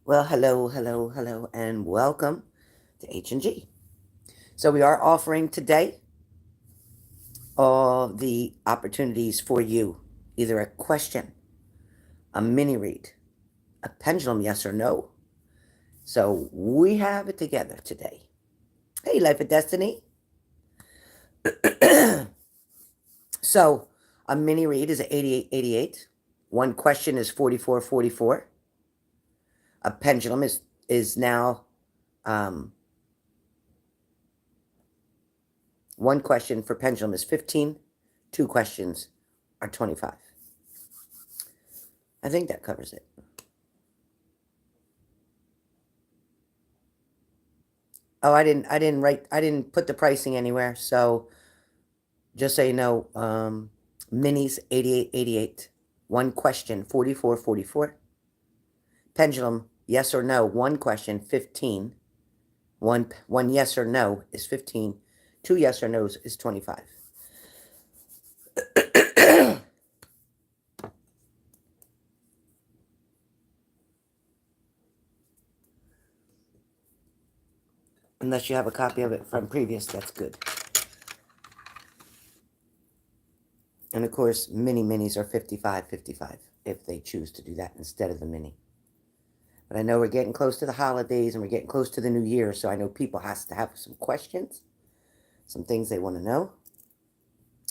Well, hello, hello, hello, and welcome to H&G. So we are offering today all the opportunities for you, either a question, a mini read, a pendulum yes or no. So we have it together today. Hey, Life of Destiny. So a mini read is 8888. One question is 4444. A pendulum is now one question for pendulum is 15. Two questions are 25. I think that covers it. Oh, I didn't put the pricing anywhere. So just so you know, minis 8888. One question 4444. Pendulum yes or no. One question 15. One yes or no is 15. Two yes or no's is 25. Unless you have a copy of it from previous, that's good. And of course, minis are 55 if they choose to do that instead of the mini. But I know we're getting close to the holidays and we're getting close to the new year, so I know people has to have some questions, some things they want to know.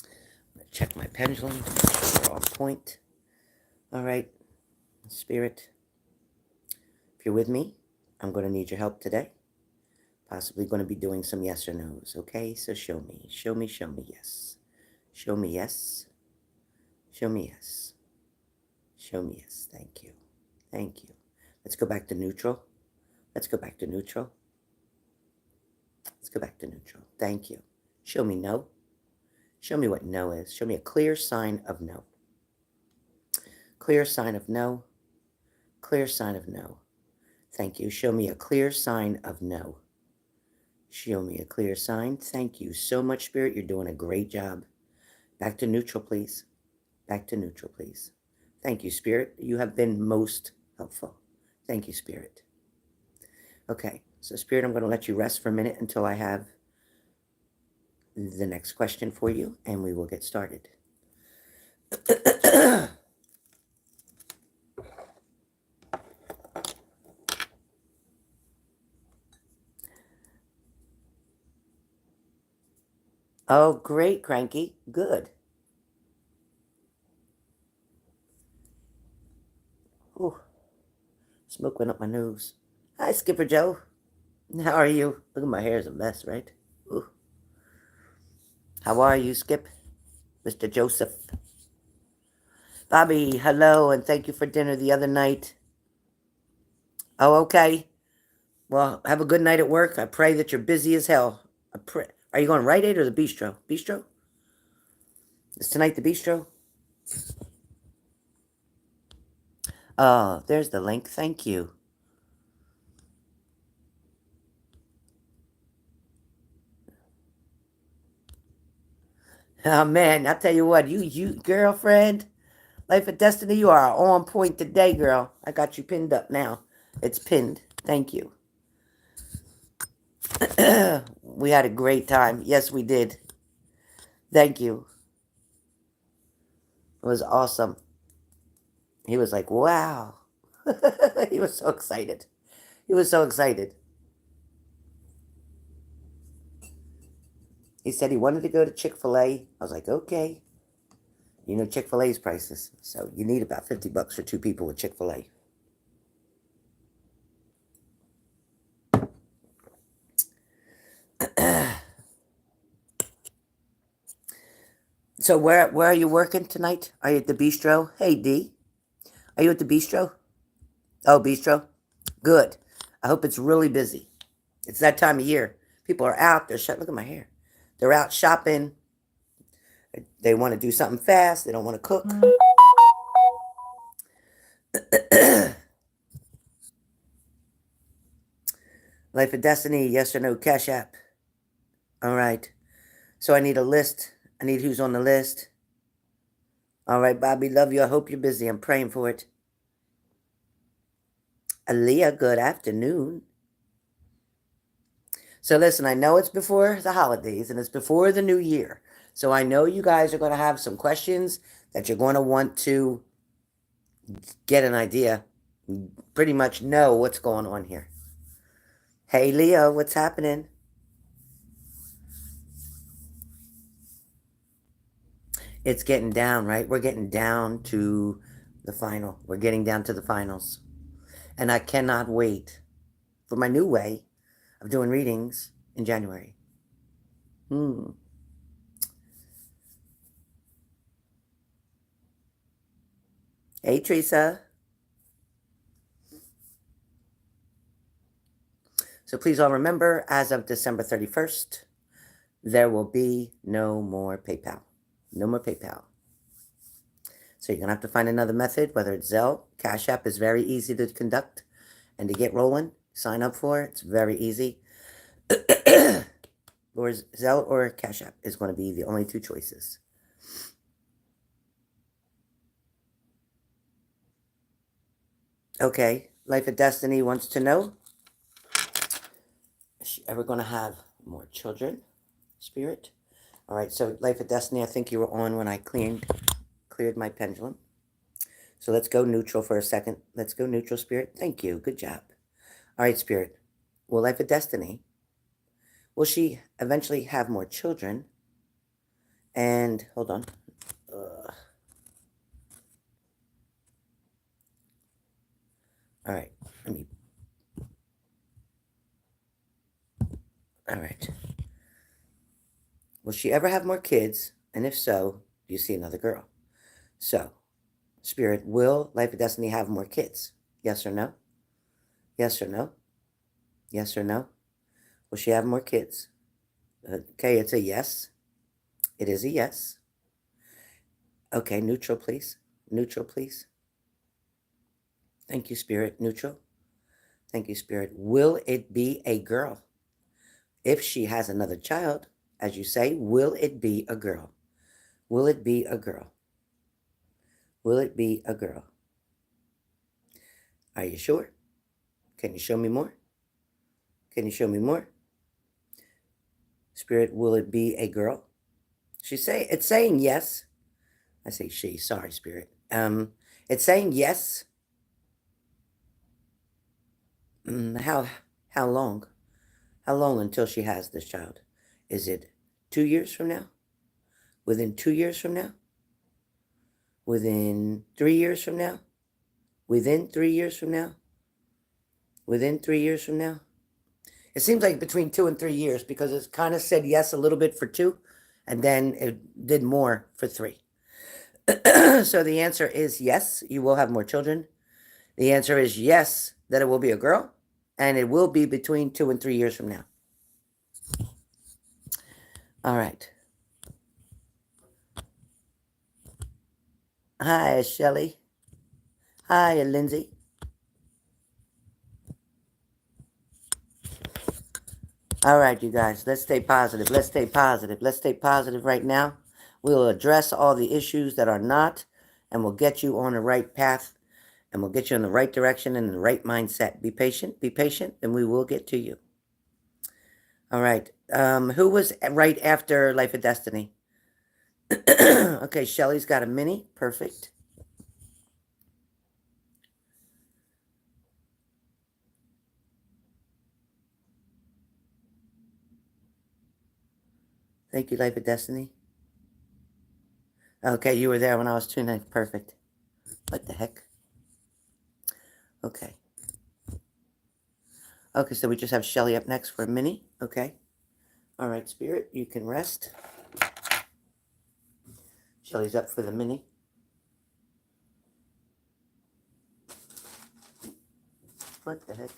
I'm going to check my pendulum, we're on point. All right, Spirit, if you're with me, I'm going to need your help today. Possibly going to be doing some yes or no's, okay? So show me, show me, show me yes. Show me yes. Show me yes. Show me yes. Thank you. Thank you. Let's go back to neutral. Let's go back to neutral. Let's go back to neutral. Thank you. Show me no. Show me what no is. Show me a clear sign of no. Clear sign of no. Clear sign of no. Thank you. Show me a clear sign of no. Show me a clear sign. Thank you so much, Spirit. You're doing a great job. Back to neutral, please. Back to neutral, please. Thank you, Spirit. You have been most helpful. Thank you, Spirit. Okay, so Spirit, I'm going to let you rest for a minute until I have the next question for you, and we will get started. Oh, great, Cranky. Good. Ooh, smoke went up my nose. Hi, Skipper Joe. How are you? Look at my hair is a mess, right? Ooh. How are you, Skip? Mr. Joseph. Bobby, hello, and thank you for dinner the other night. Oh, okay. Well, have a good night at work. I pray that you're busy as hell. Are you going Rite Aid or the Bistro? Bistro? Is tonight the Bistro? Oh, there's the link. Thank you. Oh man, I'll tell you what, you girlfriend, Life of Destiny, you are on point today, girl. I got you pinned up now. It's pinned. Thank you. We had a great time. Yes, we did. Thank you. It was awesome. He was like, wow. He was so excited. He was so excited. He said he wanted to go to Chick-fil-A. I was like, okay. You know Chick-fil-A's prices. So you need about $50 for two people with Chick-fil-A. So where are you working tonight? Are you at the bistro? Hey D. Are you at the bistro? Oh, bistro? Good. I hope it's really busy. It's that time of year. People are out. Look at my hair. They're out shopping. They want to do something fast. They don't want to cook. Life of Destiny, yes or no, Cash App. All right. So I need a list. I need who's on the list. All right, Bobby, love you. I hope you're busy. I'm praying for it. Aaliyah, good afternoon. So listen, I know it's before the holidays and it's before the new year. So I know you guys are going to have some questions that you're going to want to get an idea, pretty much know what's going on here. Hey, Leo, what's happening? It's getting down, right? We're getting down to the final. We're getting down to the finals. And I cannot wait for my new way of doing readings in January. Hey, Teresa. So please all remember, as of December 31st, there will be no more PayPal. No more PayPal. So you're going to have to find another method, whether it's Zelle. Cash App is very easy to conduct and to get rolling. Sign up for it. It's very easy. Or Zelle or Cash App is going to be the only two choices. Okay, Life of Destiny wants to know, is she ever going to have more children, Spirit? All right, so Life of Destiny, I think you were on when I cleared my pendulum. So let's go neutral for a second. Let's go neutral, Spirit. Thank you. Good job. All right, Spirit. Will Life of Destiny, will she eventually have more children? And hold on. All right. All right. Will she ever have more kids? And if so, do you see another girl? So, Spirit, will Life of Destiny have more kids? Yes or no? Yes or no? Yes or no? Will she have more kids? Okay, it's a yes. It is a yes. Okay, neutral, please. Neutral, please. Thank you, Spirit. Neutral. Thank you, Spirit. Will it be a girl? If she has another child, as you say, will it be a girl? Will it be a girl? Will it be a girl? Are you sure? Can you show me more? Can you show me more? Spirit, will it be a girl? It's saying yes. I say she, sorry, Spirit. It's saying yes. How long? How long until she has this child? Is it 2 years from now? Within 2 years from now? Within 3 years from now? Within 3 years from now? Within 3 years from now? It seems like between 2 and 3 years, because it's kind of said yes a little bit for 2, and then it did more for 3. So the answer is yes, you will have more children. The answer is yes, that it will be a girl, and it will be between 2 and 3 years from now. All right. Hi, Shelly. Hi, Lindsay. All right, you guys, let's stay positive. Let's stay positive. Let's stay positive right now. We'll address all the issues that are not, and we'll get you on the right path, and we'll get you in the right direction and in the right mindset. Be patient, and we will get to you. All right. Who was right after Life of Destiny? Okay, Shelly's got a mini. Perfect. Thank you, Life of Destiny. Okay, you were there when I was tuning. Perfect. What the heck? Okay. Okay, so we just have Shelly up next for a mini. Okay. All right, Spirit, you can rest. Shelly's up for the mini. What the heck?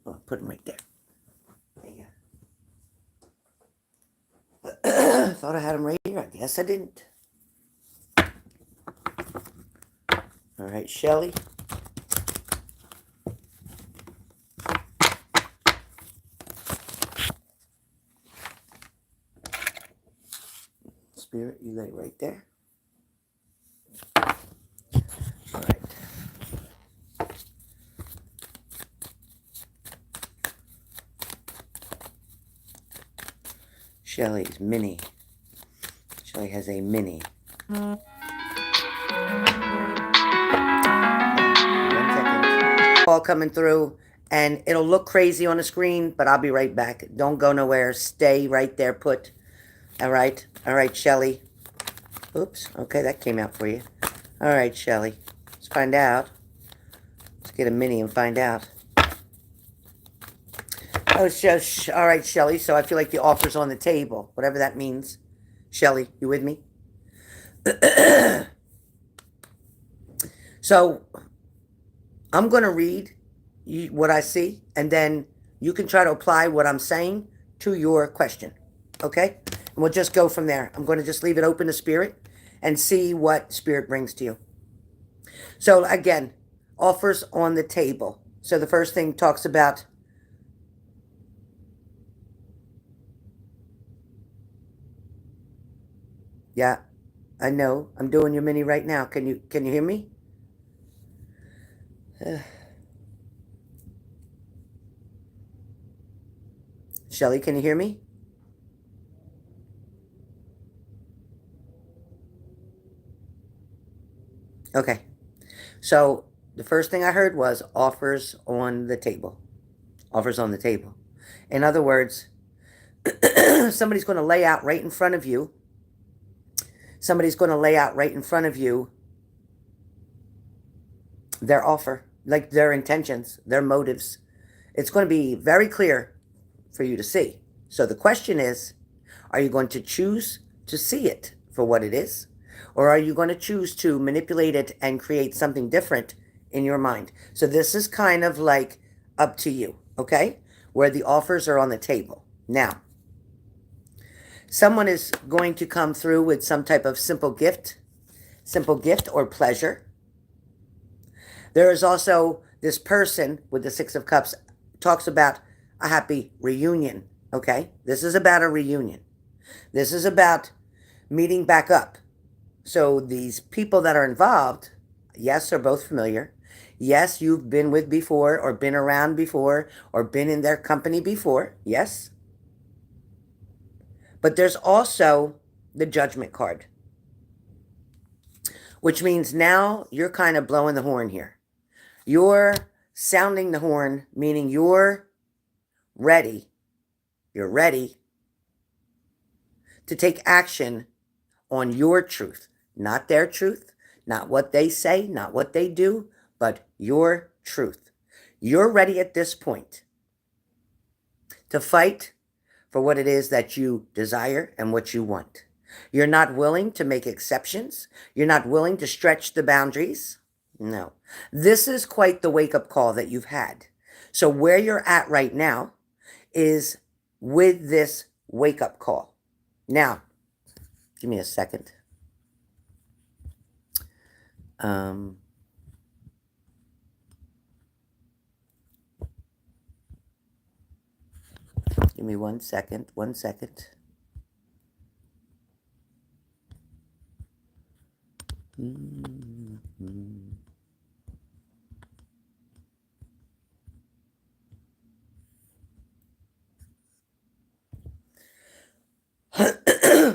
Oh, put him right there. There you go. Thought I had him right here. I guess I didn't. All right, Shelly. Spirit, you lay right there. All right. Shelly's mini. Shelly has a mini. 1 second. Call coming through, and it'll look crazy on the screen, but I'll be right back. Don't go nowhere. Stay right there put. All right. All right, Shelly. Oops. Okay, that came out for you. All right, Shelly. Let's find out. Let's get a mini and find out. Oh, all right, Shelly. So I feel like the offer's on the table, whatever that means. Shelly, you with me? So I'm going to read what I see, and then you can try to apply what I'm saying to your question. Okay? And we'll just go from there. I'm going to just leave it open to Spirit and see what Spirit brings to you. So again, offers on the table. So the first thing talks about yeah, I know. I'm doing your mini right now. Can you hear me? Shelly, can you hear me? Okay. So the first thing I heard was offers on the table. Offers on the table. In other words, somebody's going to lay out right in front of you. Somebody's going to lay out right in front of you their offer, like their intentions, their motives. It's going to be very clear for you to see. So the question is, are you going to choose to see it for what it is? Or are you going to choose to manipulate it and create something different in your mind? So this is kind of like up to you, okay? Where the offers are on the table. Now, someone is going to come through with some type of simple gift or pleasure. There is also this person with the Six of Cups talks about a happy reunion, okay? This is about a reunion. This is about meeting back up. So these people that are involved, yes, are both familiar. Yes, you've been with before or been around before or been in their company before. Yes. But there's also the Judgment card, which means now you're kind of blowing the horn here. You're sounding the horn, meaning you're ready. You're ready to take action on your truth, not their truth, not what they say, not what they do, but your truth. You're ready at this point to fight for what it is that you desire and what you want. You're not willing to make exceptions. You're not willing to stretch the boundaries. No. This is quite the wake-up call that you've had. So where you're at right now is with this wake-up call. Now, give me a second. Give me 1 second. 1 second.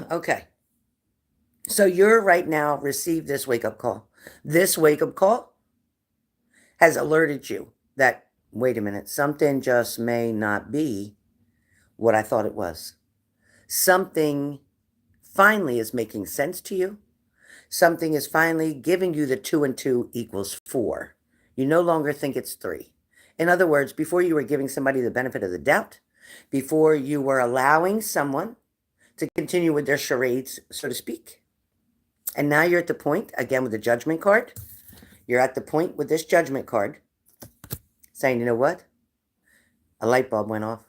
Okay. So you're right now received this wake-up call. This wake-up call has alerted you that, wait a minute, something just may not be what I thought it was. Something finally is making sense to you. Something is finally giving you the 2 and 2 equals 4. You no longer think it's 3. In other words, before you were giving somebody the benefit of the doubt, before you were allowing someone to continue with their charades, so to speak. And now you're at the point, again with the Judgment card, you're at the point with this Judgment card saying, you know what? A light bulb went off.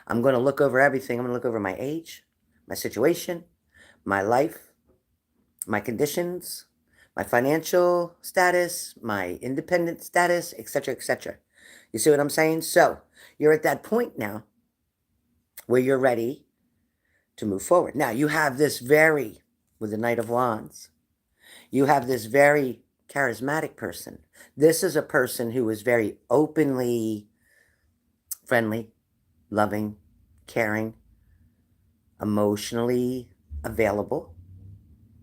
I'm going to look over everything. I'm going to look over my age, my situation, my life, my conditions, my financial status, my independent status, etc., etc. You see what I'm saying? So you're at that point now where you're ready to move forward. Now, you have this with the Knight of Wands, you have this very charismatic person. This is a person who is very openly friendly, loving, caring, emotionally available.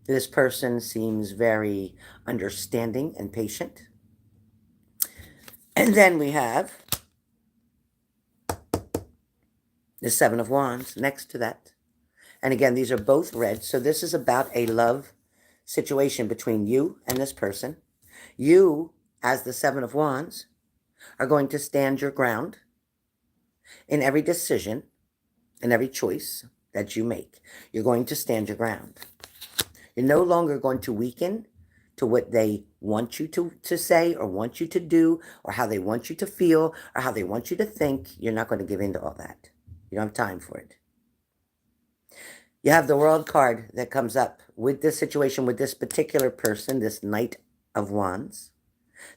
This person seems very understanding and patient. And then we have the Seven of Wands next to that. And again, these are both red. So this is about a love situation between you and this person. You, as the Seven of Wands, are going to stand your ground in every decision, in every choice that you make. You're going to stand your ground. You're no longer going to weaken to what they want you to say or want you to do or how they want you to feel or how they want you to think. You're not going to give in to all that. You don't have time for it. You have the World card that comes up with this situation, with this particular person, this Knight of Wands,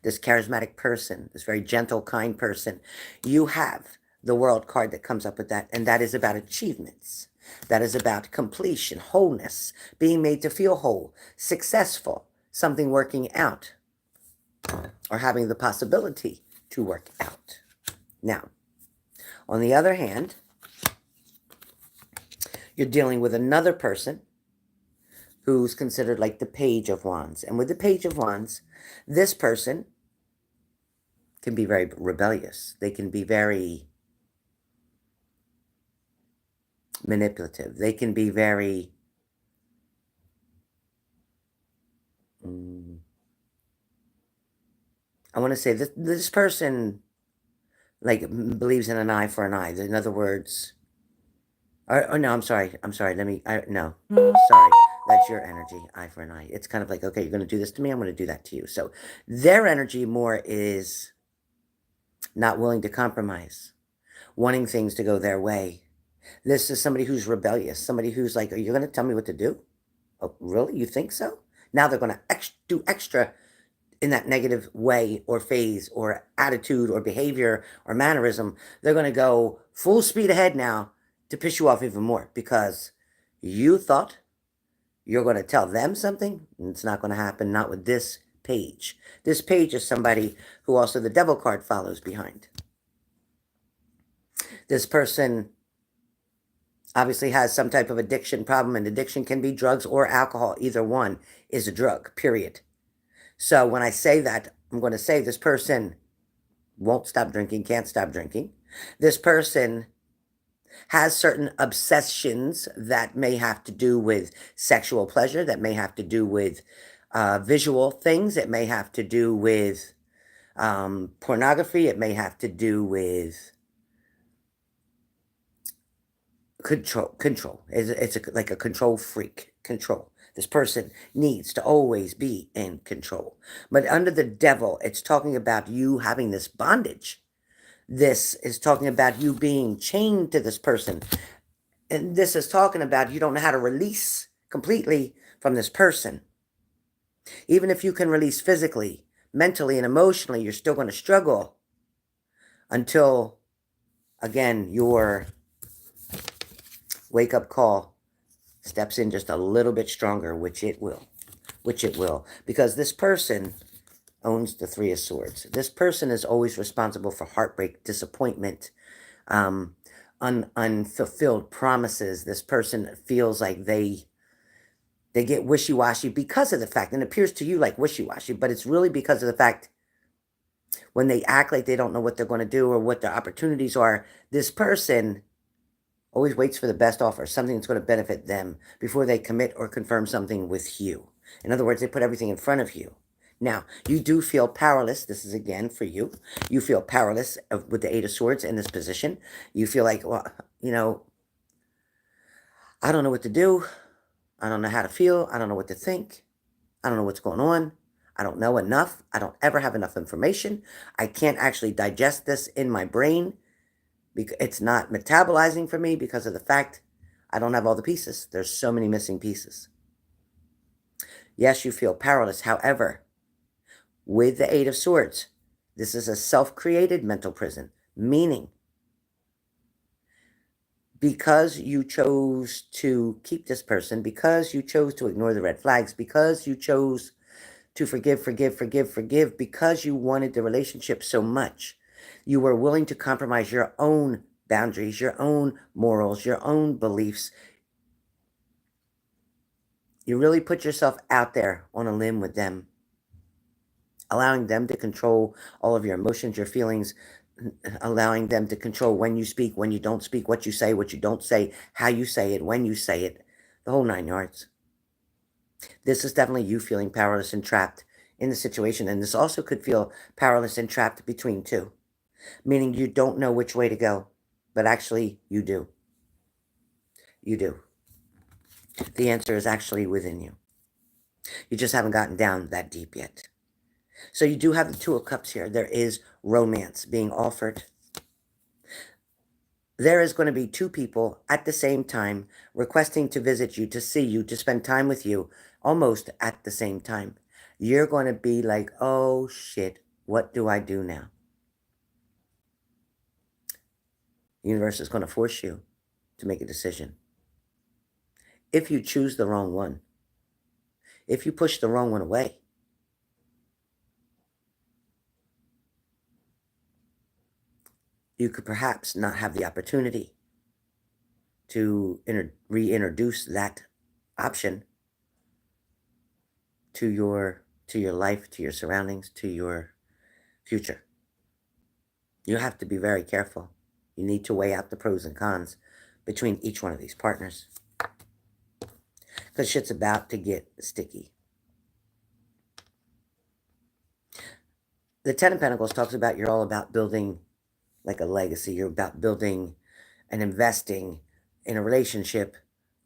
this charismatic person, this very gentle, kind person. You have the World card that comes up with that, and that is about achievements. That is about completion, wholeness, being made to feel whole, successful, something working out, or having the possibility to work out. Now, on the other hand, you're dealing with another person who's considered like the Page of Wands. And with the Page of Wands, this person can be very rebellious. They can be very manipulative. They can be very I want to say this person like believes in an eye for an eye. In other words, or no, I'm sorry. No, sorry. That's your energy, eye for an eye. It's kind of like, okay, you're going to do this to me. I'm going to do that to you. So their energy more is not willing to compromise, wanting things to go their way. This is somebody who's rebellious, somebody who's like, are you going to tell me what to do? Oh, really? You think so? Now they're going to do extra in that negative way or phase or attitude or behavior or mannerism. They're going to go full speed ahead now to piss you off even more because you thought you're going to tell them something. It's not going to happen, not with this Page. This Page is somebody who also the Devil card follows behind. This person obviously has some type of addiction problem, and addiction can be drugs or alcohol. Either one is a drug, period. So when I say that, I'm going to say this person won't stop drinking, can't stop drinking. This person has certain obsessions that may have to do with sexual pleasure, that may have to do with visual things. It may have to do with pornography. It may have to do with control. It's like a control freak. Control. This person needs to always be in control. But under the Devil, it's talking about you having this bondage. This is talking about you being chained to this person. And this is talking about you don't know how to release completely from this person. Even if you can release physically, mentally, and emotionally, you're still going to struggle until, again, your wake-up call steps in just a little bit stronger, which it will. Because this person owns the Three of Swords. This person is always responsible for heartbreak, disappointment, unfulfilled promises. This person feels like they get wishy-washy because of the fact, and it appears to you like wishy-washy, but it's really because of the fact when they act like they don't know what they're going to do or what their opportunities are, this person always waits for the best offer, something that's going to benefit them before they commit or confirm something with you. In other words, they put everything in front of you. Now, you do feel powerless. This is, again, for you. You feel powerless with the Eight of Swords in this position. You feel like, well, I don't know what to do. I don't know how to feel. I don't know what to think. I don't know what's going on. I don't know enough. I don't ever have enough information. I can't actually digest this in my brain. It's not metabolizing for me because of the fact I don't have all the pieces. There's so many missing pieces. Yes, you feel powerless. However, with the Eight of Swords, this is a self-created mental prison, meaning because you chose to keep this person, because you chose to ignore the red flags, because you chose to forgive, because you wanted the relationship so much, you were willing to compromise your own boundaries, your own morals, your own beliefs, You really put yourself out there on a limb with them, allowing them to control all of your emotions, your feelings, allowing them to control when you speak, when you don't speak, what you don't say, how you say it, when you say it, the whole 9 yards. This is definitely you feeling powerless and trapped in the situation. And this also could feel powerless and trapped between two, meaning you don't know which way to go, but actually you do. You do. The answer is actually within you. You just haven't gotten down that deep yet. So you do have the Two of Cups here. There is romance being offered. There is going to be two people at the same time requesting to visit you, to see you, to spend time with you, almost at the same time. You're going to be like, oh shit, what do I do now? The universe is going to force you to make a decision. If you choose the wrong one, if you push the wrong one away, you could perhaps not have the opportunity to reintroduce that option to your life, to your surroundings, to your future. You have to be very careful. You need to weigh out the pros and cons between each one of these partners, because shit's about to get sticky. The Ten of Pentacles talks about you're all about building like a legacy. You're about building and investing in a relationship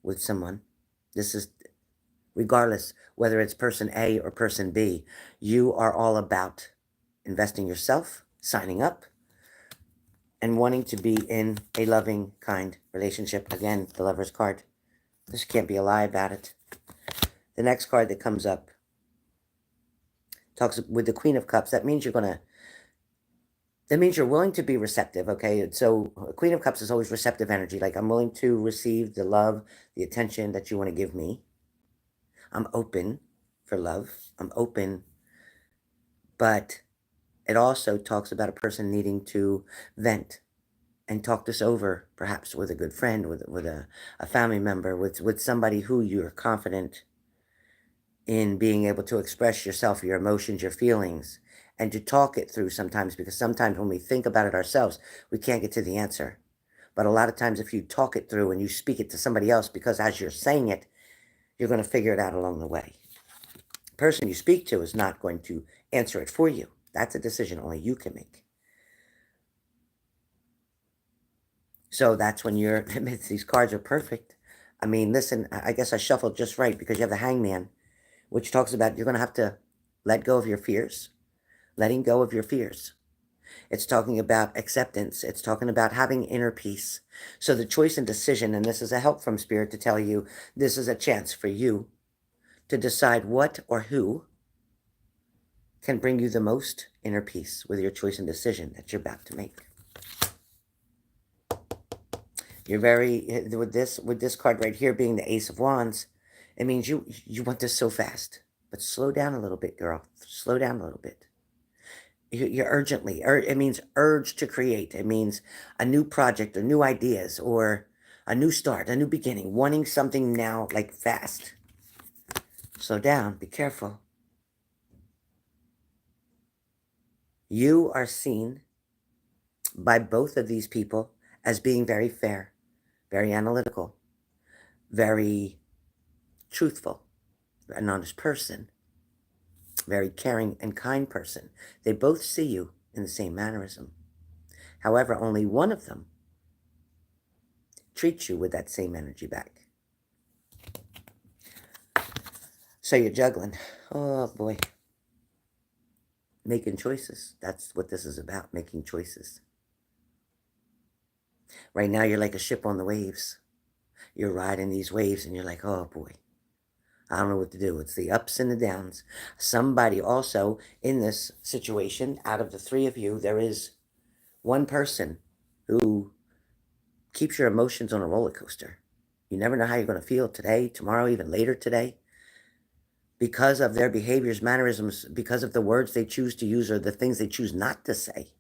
with someone. This is regardless whether it's person A or person B. You are all about investing yourself, signing up, and wanting to be in a loving, kind relationship. Again, the Lover's card. This can't be a lie about it. The next card that comes up talks with the Queen of Cups. That means you're willing to be receptive, okay? So Queen of Cups is always receptive energy. Like, I'm willing to receive the love, the attention that you want to give me. I'm open for love. I'm open. But it also talks about a person needing to vent and talk this over, perhaps with a good friend, with a family member, with somebody who you're confident in being able to express yourself, your emotions, your feelings, and to talk it through sometimes, because sometimes when we think about it ourselves, we can't get to the answer. But a lot of times if you talk it through and you speak it to somebody else, because as you're saying it, you're going to figure it out along the way. The person you speak to is not going to answer it for you. That's a decision only you can make. So that's when these cards are perfect. I mean, listen, I guess I shuffled just right, because you have the Hangman, which talks about you're going to have to let go of your fears, letting go of your fears. It's talking about acceptance. It's talking about having inner peace. So the choice and decision, and this is a help from Spirit to tell you, this is a chance for you to decide what or who can bring you the most inner peace with your choice and decision that you're about to make. You're very, with this card right here being the Ace of Wands, it means you want this so fast. But slow down a little bit, girl. Slow down a little bit. You're urgently, it means urge to create. It means a new project or new ideas or a new start, a new beginning, wanting something now, like fast. Slow down, be careful. You are seen by both of these people as being very fair, very analytical, very truthful, an honest person, very caring and kind person. They both see you in the same mannerism. However, only one of them treats you with that same energy back. So you're juggling. Oh boy. Making choices. That's what this is about, making choices. Right now you're like a ship on the waves. You're riding these waves and you're like, oh boy, I don't know what to do. It's the ups and the downs. Somebody also in this situation, out of the three of you, there is one person who keeps your emotions on a roller coaster. You never know how you're going to feel today, tomorrow, even later today. Because of their behaviors, mannerisms, because of the words they choose to use or the things they choose not to say,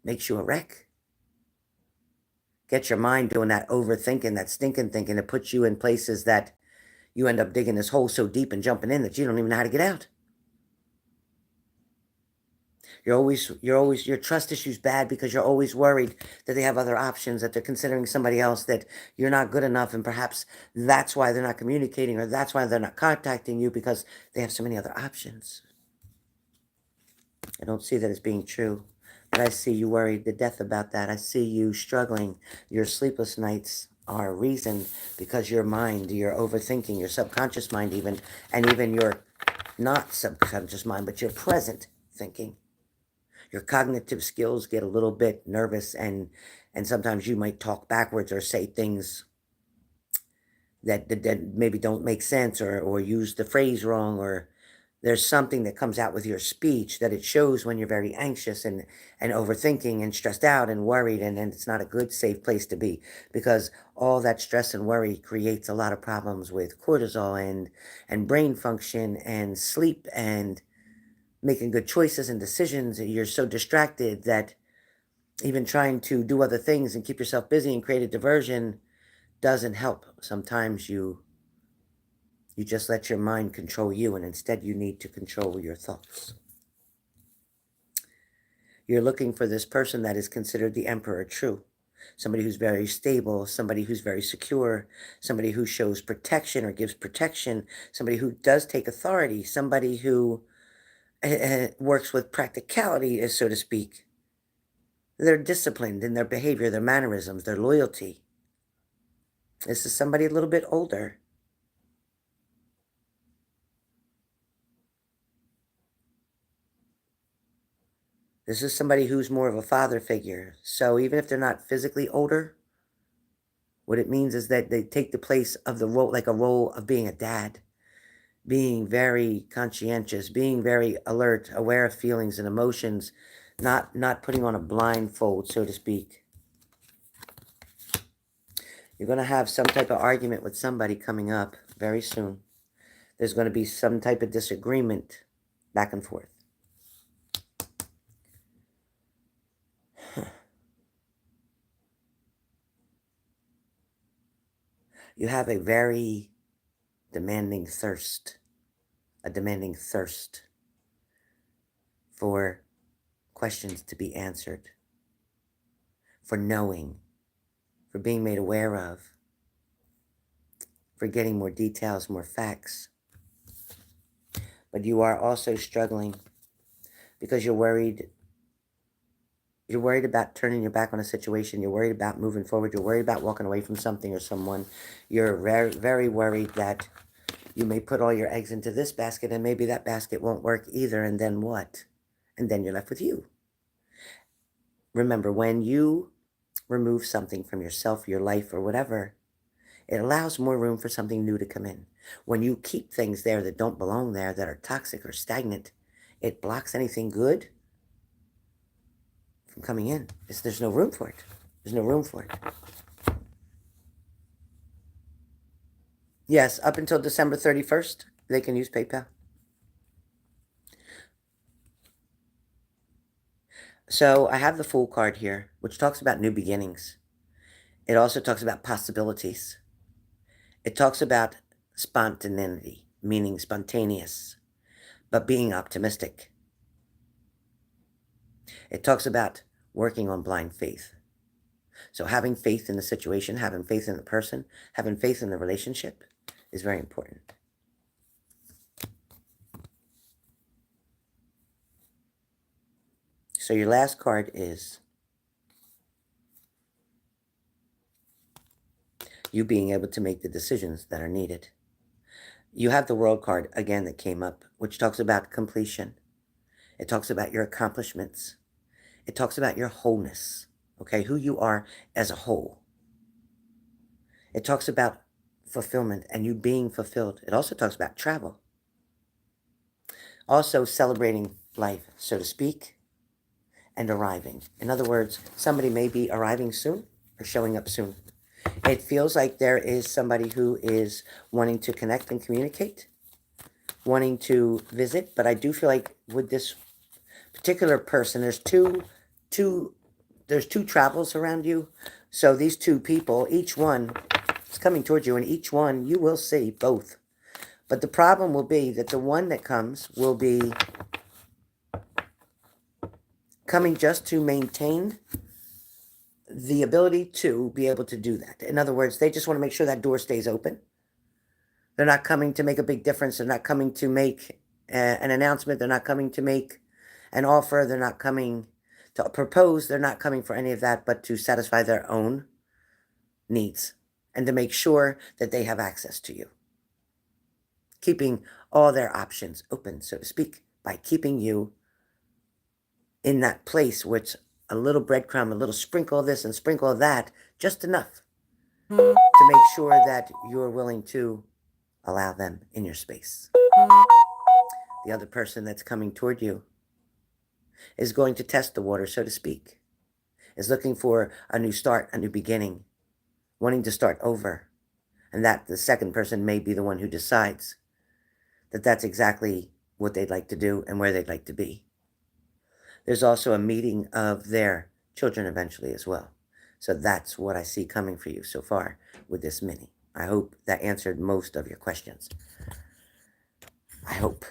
makes you a wreck. Get your mind doing that overthinking, that stinking thinking. It puts you in places that you end up digging this hole so deep and jumping in that you don't even know how to get out. Your trust issue's bad because you're always worried that they have other options, that they're considering somebody else, that you're not good enough, and perhaps that's why they're not communicating, or that's why they're not contacting you, because they have so many other options. I don't see that as being true, but I see you worried to death about that. I see you struggling. Your sleepless nights are a reason because your mind, your overthinking, your subconscious mind even, and even your not subconscious mind, but your present thinking. Your cognitive skills get a little bit nervous, and sometimes you might talk backwards or say things that maybe don't make sense, or use the phrase wrong, or there's something that comes out with your speech that it shows when you're very anxious and overthinking and stressed out and worried, and it's not a good, safe place to be, because all that stress and worry creates a lot of problems with cortisol and brain function and sleep and making good choices and decisions. You're so distracted that even trying to do other things and keep yourself busy and create a diversion doesn't help. Sometimes you just let your mind control you, and instead you need to control your thoughts. You're looking for this person that is considered the emperor true. Somebody who's very stable, somebody who's very secure, somebody who shows protection or gives protection, somebody who does take authority, somebody who works with practicality, so to speak. They're disciplined in their behavior, their mannerisms, their loyalty. This is somebody a little bit older. This is somebody who's more of a father figure. So even if they're not physically older, what it means is that they take the place of the role, like a role of being a dad, being very conscientious, being very alert, aware of feelings and emotions, not putting on a blindfold, so to speak. You're going to have some type of argument with somebody coming up very soon. There's going to be some type of disagreement back and forth. You have a very demanding thirst, a demanding thirst for questions to be answered, for knowing, for being made aware of, for getting more details, more facts. But you are also struggling because you're worried. You're worried about turning your back on a situation. You're worried about moving forward. You're worried about walking away from something or someone. You're very, very worried that you may put all your eggs into this basket and maybe that basket won't work either. And then what? And then you're left with you. Remember, when you remove something from yourself, your life, or whatever, it allows more room for something new to come in. When you keep things there that don't belong there, that are toxic or stagnant, it blocks anything good from coming in. There's no room for it. There's no room for it. Yes, up until December 31st, they can use PayPal. So I have the Fool card here, which talks about new beginnings. It also talks about possibilities. It talks about spontaneity, meaning spontaneous, but being optimistic. It talks about working on blind faith. So having faith in the situation, having faith in the person, having faith in the relationship is very important. So your last card is you being able to make the decisions that are needed. You have the World card again that came up, which talks about completion. It talks about your accomplishments. It talks about your wholeness, okay, who you are as a whole. It talks about fulfillment and you being fulfilled. It also talks about travel. Also celebrating life, so to speak, and arriving. In other words, somebody may be arriving soon or showing up soon. It feels like there is somebody who is wanting to connect and communicate, wanting to visit, but I do feel like with this particular person, there's two travels around you. So these two people, each one is coming towards you, and each one you will see both But the problem will be that the one that comes will be coming just to maintain the ability to be able to do that. In other words, they just want to make sure that door stays open. They're not coming to make a big difference. They're not coming to make an announcement. They're not coming to make an offer. They're not coming to propose. They're not coming for any of that, but to satisfy their own needs and to make sure that they have access to you. Keeping all their options open, so to speak, by keeping you in that place where it's a little breadcrumb, a little sprinkle of this and sprinkle of that, just enough to make sure that you're willing to allow them in your space. The other person that's coming toward you is going to test the water, so to speak, is looking for a new start, a new beginning, wanting to start over. And that the second person may be the one who decides that that's exactly what they'd like to do and where they'd like to be. There's also a meeting of their children eventually as well. So that's what I see coming for you so far with this mini. I hope that answered most of your questions. I hope.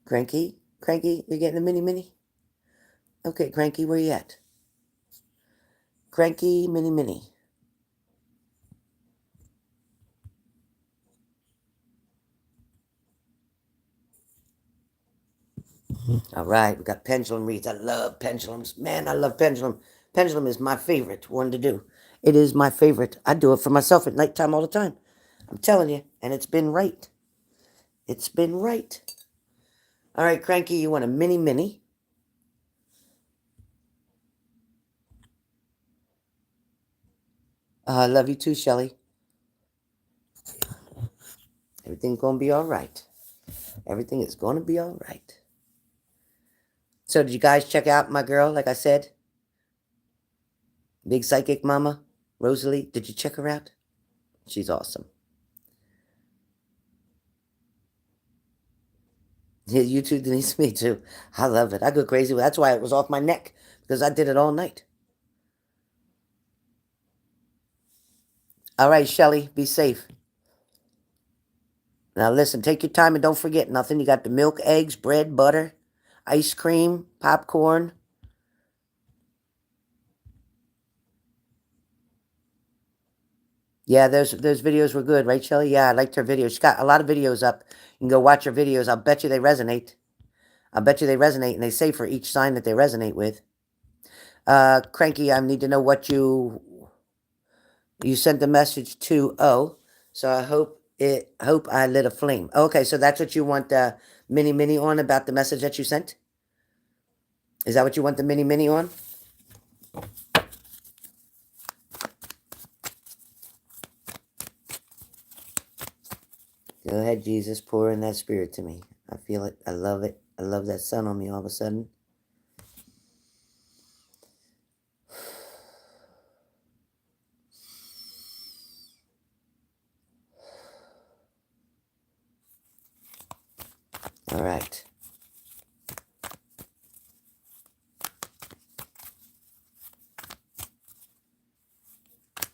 Cranky? Cranky, you're getting a mini? Okay, Cranky, where you at? Cranky, mini. All right, we got pendulum reads. I love pendulums. Man, I love pendulum. Pendulum is my favorite one to do. It is my favorite. I do it for myself at nighttime all the time. I'm telling you, and it's been right. It's been right. All right, Cranky, you want a mini? I love you too, Shelly. Everything's going to be all right. Everything is going to be all right. So did you guys check out my girl, like I said? Big Psychic Mama, Rosalie. Did you check her out? She's awesome. Yeah, you too, Denise. Me too. I love it. I go crazy. That's why it was off my neck, because I did it all night. All right, Shelly, be safe. Now listen, take your time and don't forget nothing. You got the milk, eggs, bread, butter, ice cream, popcorn. Yeah, those videos were good, right, Shelly? Yeah, I liked her videos. She got a lot of videos up. You can go watch her videos. I'll bet you they resonate. I'll bet you they resonate, and they say for each sign that they resonate with. Cranky, I need to know what you sent the message to O. So I hope I lit a flame. Okay, so that's what you want the mini on about the message that you sent? Is that what you want the mini on? Go ahead, Jesus, pour in that spirit to me. I feel it. I love it. I love that sun on me all of a sudden. All right.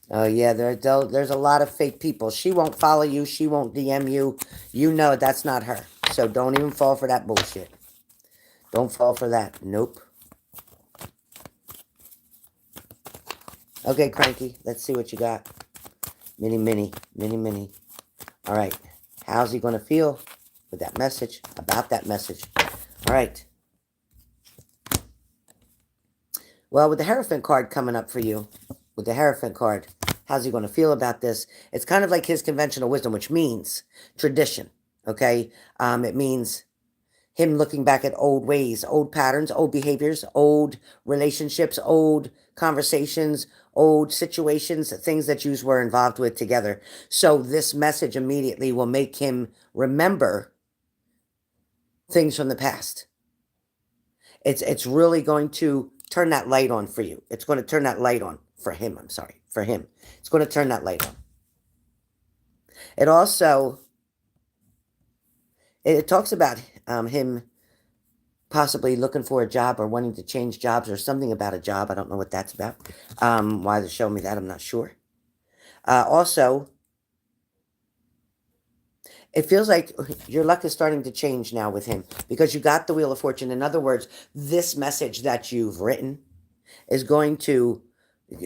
Oh, yeah, there's a lot of fake people. She won't follow you. She won't DM you. You know that's not her. So don't even fall for that bullshit. Don't fall for that. Nope. Okay, Cranky, let's see what you got. Mini. All right. How's he going to feel with that message, about that message? All right. Well, with the Hierophant card coming up for you, with the Hierophant card, how's he going to feel about this? It's kind of like his conventional wisdom, which means tradition, okay? It means him looking back at old ways, old patterns, old behaviors, old relationships, old conversations, old situations, things that you were involved with together. So this message immediately will make him remember things from the past. It's really going to turn that light on for you. It's going to turn that light on for him. I'm sorry, for him. It's going to turn that light on. It also, it talks about him possibly looking for a job or wanting to change jobs or something about a job. I don't know what that's about. Why they're showing me that, I'm not sure. Also, it feels like your luck is starting to change now with him because you got the Wheel of Fortune. In other words, this message that you've written is going to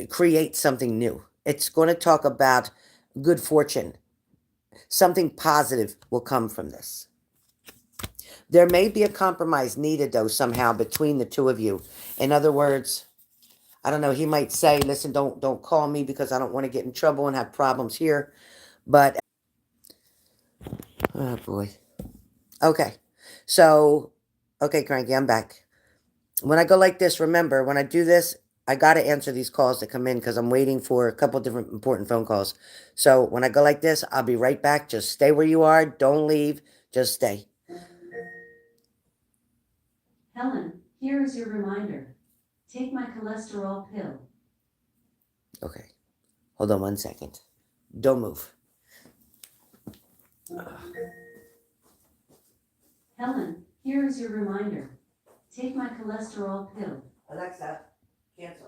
create something new. It's going to talk about good fortune. Something positive will come from this. There may be a compromise needed, though, somehow between the two of you. In other words, I don't know, he might say, listen, don't call me because I don't want to get in trouble and have problems here. But, oh boy. Okay. So, okay, Cranky, I'm back. When I go like this, remember, when I do this, I got to answer these calls that come in because I'm waiting for a couple different important phone calls. So when I go like this, I'll be right back. Just stay where you are. Don't leave. Just stay. Helen, here is your reminder. Take my cholesterol pill. Okay. Hold on 1 second. Don't move. Helen, here is your reminder. Take my cholesterol pill. Alexa, cancel.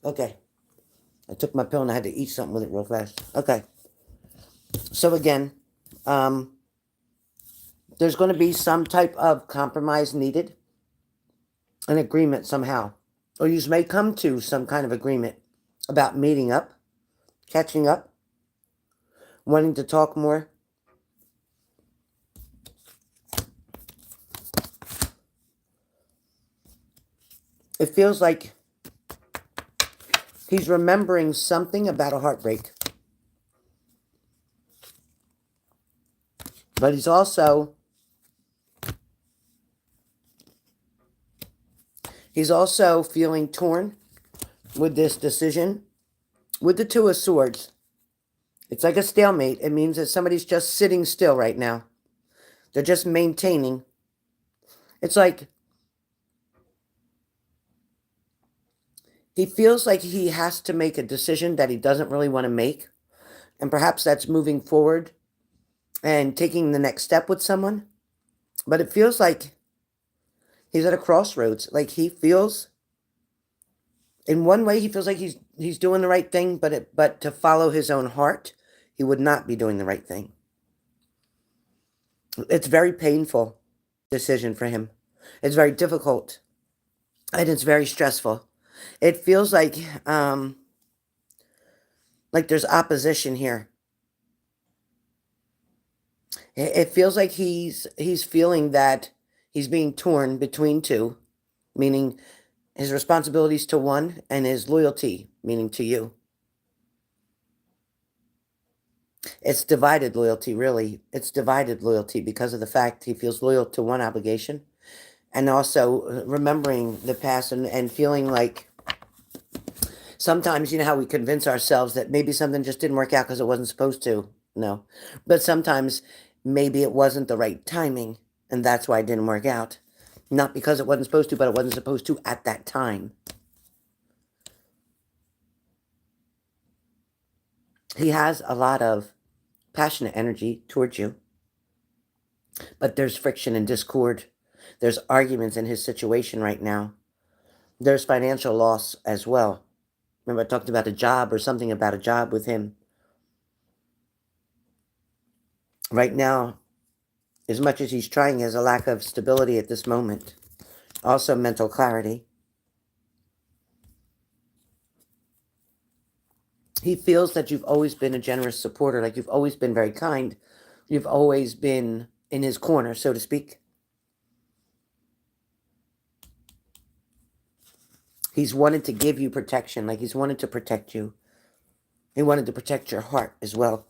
Okay. I took my pill and I had to eat something with it real fast. Okay. So again, there's going to be some type of compromise needed, an agreement somehow. Or you may come to some kind of agreement about meeting up, catching up, wanting to talk more. It feels like he's remembering something about a heartbreak. But he's also feeling torn with this decision. With the Two of Swords, it's like a stalemate. It means that somebody's just sitting still right now. They're just maintaining. It's like he feels like he has to make a decision that he doesn't really want to make. And perhaps that's moving forward and taking the next step with someone. But it feels like he's at a crossroads. Like he feels, in one way, he feels like he's doing the right thing, but to follow his own heart, he would not be doing the right thing. It's very painful decision for him. It's very difficult, and it's very stressful. It feels like there's opposition here. It feels like he's feeling that he's being torn between two, meaning his responsibilities to one and his loyalty, meaning to you. It's divided loyalty, really. It's divided loyalty because of the fact he feels loyal to one obligation and also remembering the past and feeling like sometimes, you know how we convince ourselves that maybe something just didn't work out because it wasn't supposed to? No. But sometimes maybe it wasn't the right timing and that's why it didn't work out. Not because it wasn't supposed to, but it wasn't supposed to at that time. He has a lot of passionate energy towards you, but there's friction and discord. There's arguments in his situation right now. There's financial loss as well. Remember I talked about a job or something about a job with him. Right now, as much as he's trying, he has a lack of stability at this moment. Also mental clarity. He feels that you've always been a generous supporter, like you've always been very kind. You've always been in his corner, so to speak. He's wanted to give you protection, like he's wanted to protect you. He wanted to protect your heart as well.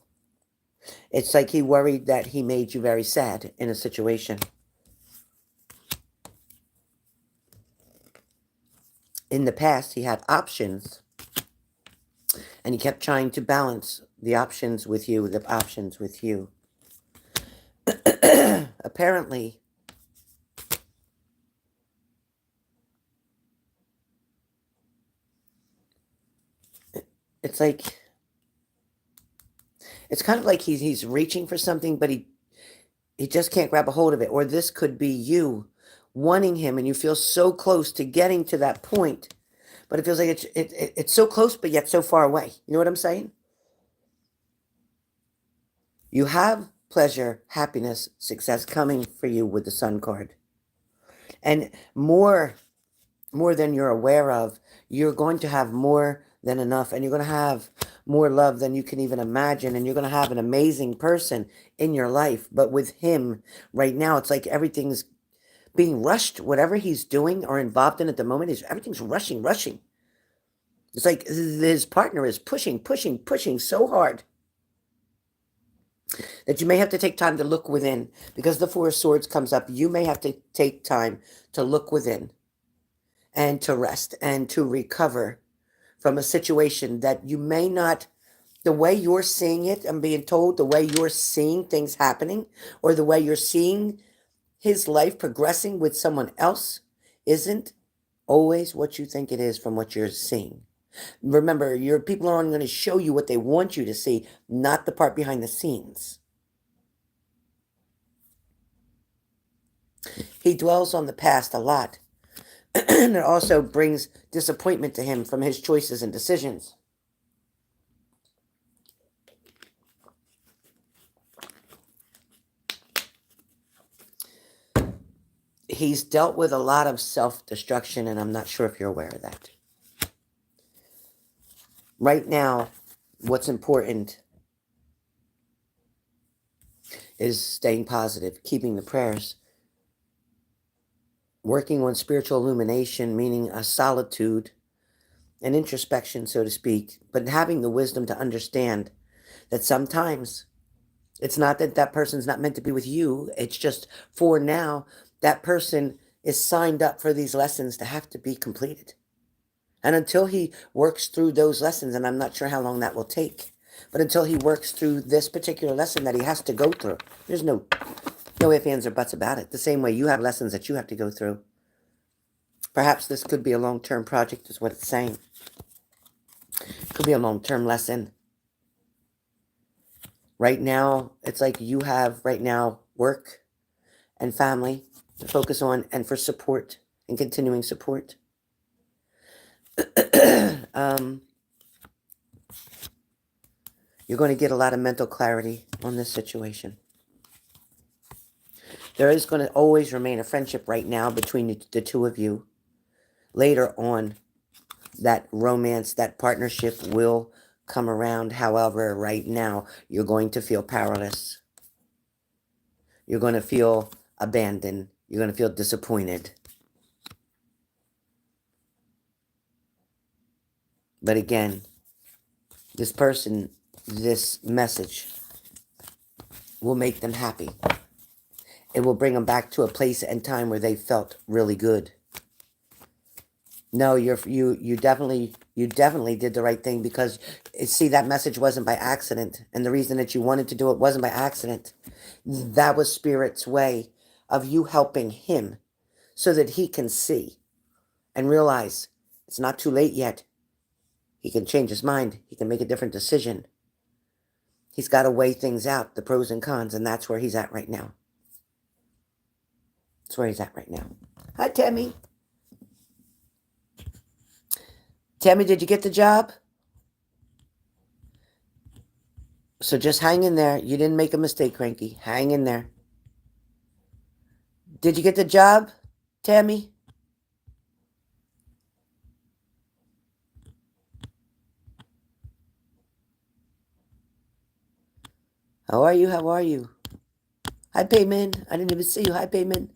It's like he worried that he made you very sad in a situation. In the past, he had options, and he kept trying to balance the options with you, Apparently, it's like, it's kind of like he's reaching for something, but he just can't grab a hold of it. Or this could be you wanting him, and you feel so close to getting to that point, but it feels like it's so close, but yet so far away. You know what I'm saying? You have pleasure, happiness, success coming for you with the Sun card. And more than you're aware of, you're going to have more than enough, and you're going to have more love than you can even imagine, and you're going to have an amazing person in your life. But with him right now, it's like everything's being rushed. Whatever he's doing or involved in at the moment, everything's rushing. It's like his partner is pushing so hard that you may have to take time to look within. Because the Four of Swords comes up, you may have to take time to look within and to rest and to recover from a situation that you may not, the way you're seeing it, I'm being told, the way you're seeing things happening, or the way you're seeing his life progressing with someone else, isn't always what you think it is from what you're seeing. Remember, your people are only going to show you what they want you to see, not the part behind the scenes. He dwells on the past a lot. And it also brings disappointment to him from his choices and decisions. He's dealt with a lot of self-destruction, and I'm not sure if you're aware of that. Right now, what's important is staying positive, keeping the prayers, working on spiritual illumination, meaning a solitude, an introspection, so to speak, but having the wisdom to understand that sometimes it's not that that person's not meant to be with you. It's just for now, that person is signed up for these lessons to have to be completed. And until he works through those lessons, and I'm not sure how long that will take, but until he works through this particular lesson that he has to go through, there's no ifs, ands, or buts about it. The same way you have lessons that you have to go through. Perhaps this could be a long-term project, is what it's saying. It could be a long-term lesson. Right now, it's like you have right now work and family to focus on, and for support and continuing support. You're going to get a lot of mental clarity on this situation. There is going to always remain a friendship right now between the two of you. Later on, that romance, that partnership will come around. However, right now, you're going to feel powerless. You're going to feel abandoned. You're going to feel disappointed. But again, this person, this message will make them happy. It will bring them back to a place and time where they felt really good. No, you definitely did the right thing, because see, that message wasn't by accident, and the reason that you wanted to do it wasn't by accident. That was Spirit's way of you helping him so that he can see and realize it's not too late yet. He can change his mind. He can make a different decision. He's got to weigh things out, the pros and cons, and that's where he's at right now. That's where he's at right now. Hi, Tammy. Tammy, did you get the job? So just hang in there. You didn't make a mistake, Cranky. Hang in there. Did you get the job, Tammy? How are you? How are you? Hi, Payman. I didn't even see you. Hi, Payman.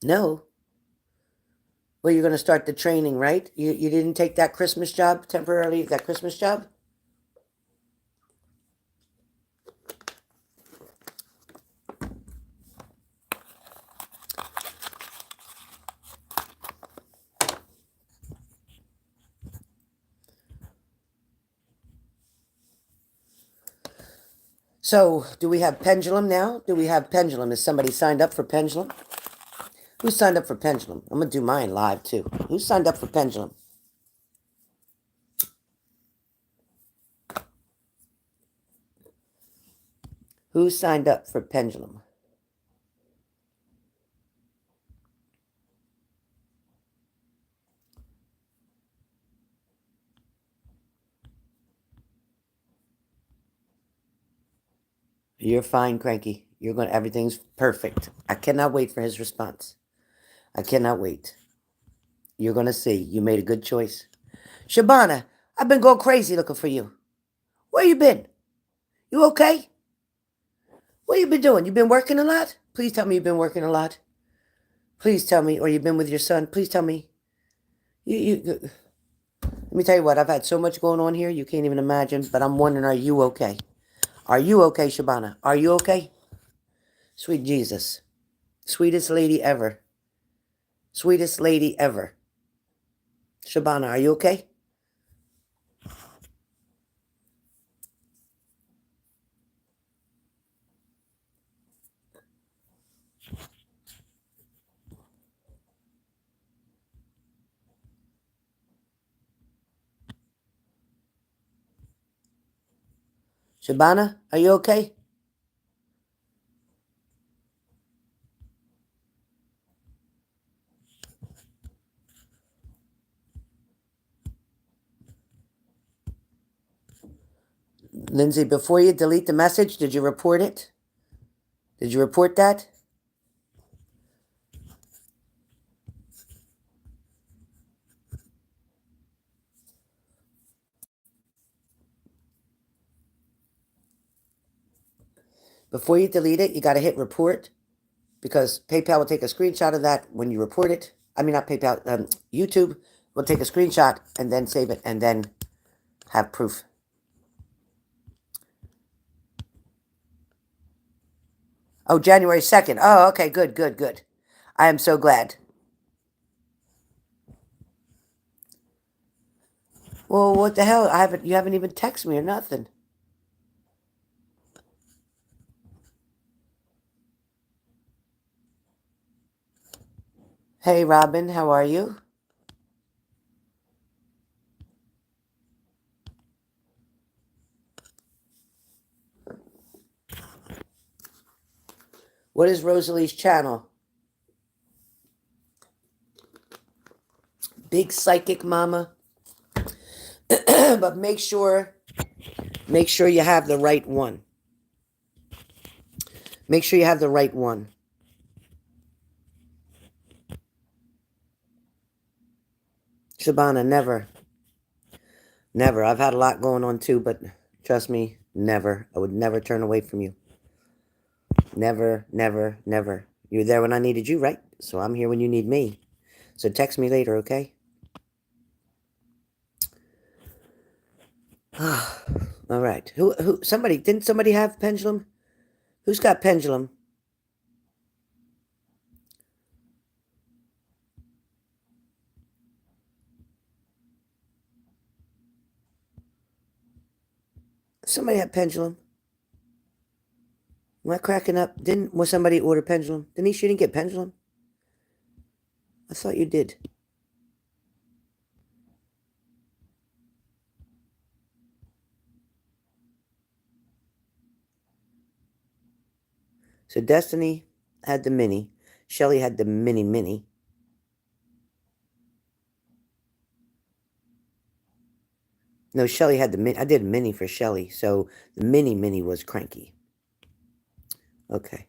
No. Well, you're going to start the training, right? You didn't take that Christmas job temporarily, that Christmas job? So, do we have Pendulum now? Do we have Pendulum? Is somebody signed up for Pendulum? Who signed up for Pendulum? I'm going to do mine live, too. Who signed up for Pendulum? Who signed up for Pendulum? You're fine, Cranky. You're going to, everything's perfect. I cannot wait for his response. I cannot wait. You're going to see. You made a good choice. Shabana, I've been going crazy looking for you. Where you been? You okay? What you been doing? You been working a lot? Please tell me you've been working a lot. Please tell me. Or you've been with your son. Please tell me. Let me tell you what. I've had so much going on here you can't even imagine. But I'm wondering, are you okay? Are you okay, Shabana? Are you okay? Sweet Jesus. Sweetest lady ever. Sweetest lady ever. Shabana, are you okay? Shabana, are you okay? Lindsay, before you delete the message, did you report it? Did you report that? Before you delete it, you got to hit report because PayPal will take a screenshot of that when you report it. I mean, not PayPal, YouTube will take a screenshot and then save it and then have proof. Oh, January 2nd. Oh, okay, good, good, good. I am so glad. Well, what the hell? You haven't even texted me or nothing. Hey, Robin, how are you? What is Rosalie's channel? Big Psychic Mama. But make sure you have the right one. Make sure you have the right one. Shabana, never. Never. I've had a lot going on too, but trust me, never. I would never turn away from you. Never, never, never. You were there when I needed you, right? So I'm here when you need me. So text me later, okay? All right. Didn't somebody have Pendulum? Who's got Pendulum? Somebody had Pendulum. Am I cracking up? Was somebody order Pendulum? Denise, you didn't get Pendulum? I thought you did. So Destiny had the mini. Shelly had the mini. No, Shelly had the mini. I did a mini for Shelly, so the mini was cranky. Okay.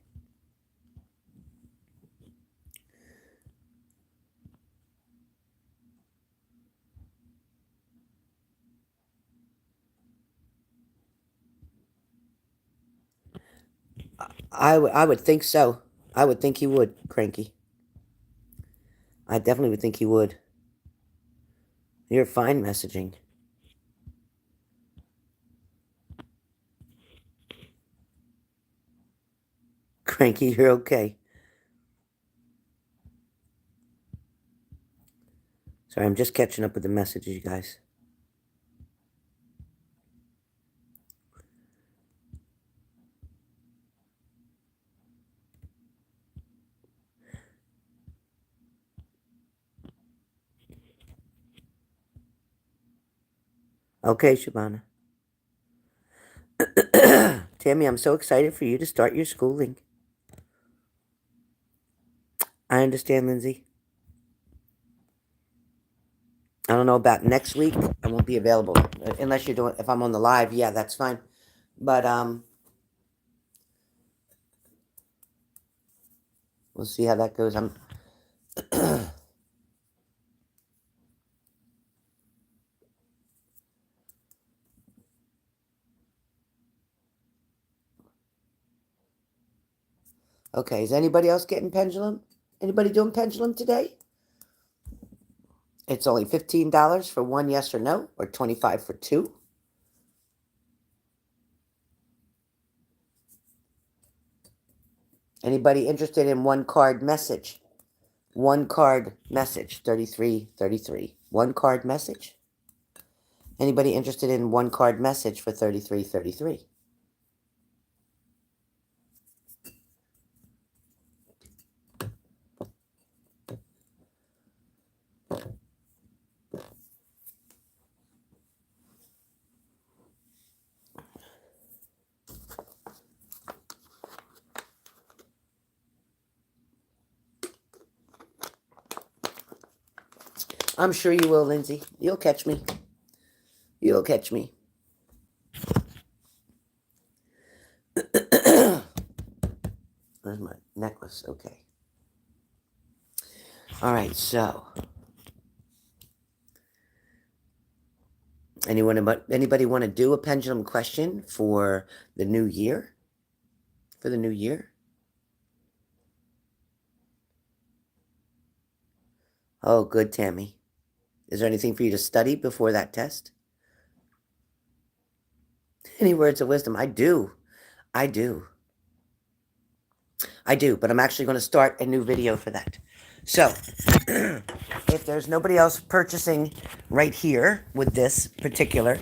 I would think so. I would think he would, cranky. I definitely would think he would. You're fine messaging. Cranky, you're okay. Sorry, I'm just catching up with the messages, you guys. Okay, Shabana. Tammy, I'm so excited for you to start your schooling. I understand, Lindsay. I don't know about next week. I won't be available unless you're doing. If I'm on the live, yeah, that's fine. But we'll see how that goes. I'm. Okay, is anybody else getting pendulum? Anybody doing pendulum today? It's only $15 for one yes or no, or 25 for two. Anybody interested in one card message? One card message, 3333. One card message? Anybody interested in one card message for 3333? I'm sure you will, Lindsay. You'll catch me. You'll catch me. Where's my necklace? Okay. All right, so anybody want to do a pendulum question for the new year? For the new year? Oh, good, Tammy. Is there anything for you to study before that test? Any words of wisdom? I do. I do. I do, but I'm actually going to start a new video for that. So, if there's nobody else purchasing right here with this particular,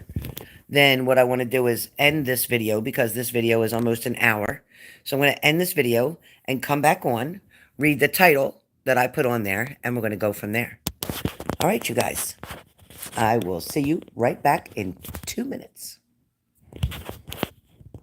then what I want to do is end this video because this video is almost an hour. So I'm going to end this video and come back on, read the title that I put on there, and we're going to go from there. All right, you guys. I will see you right back in 2 minutes.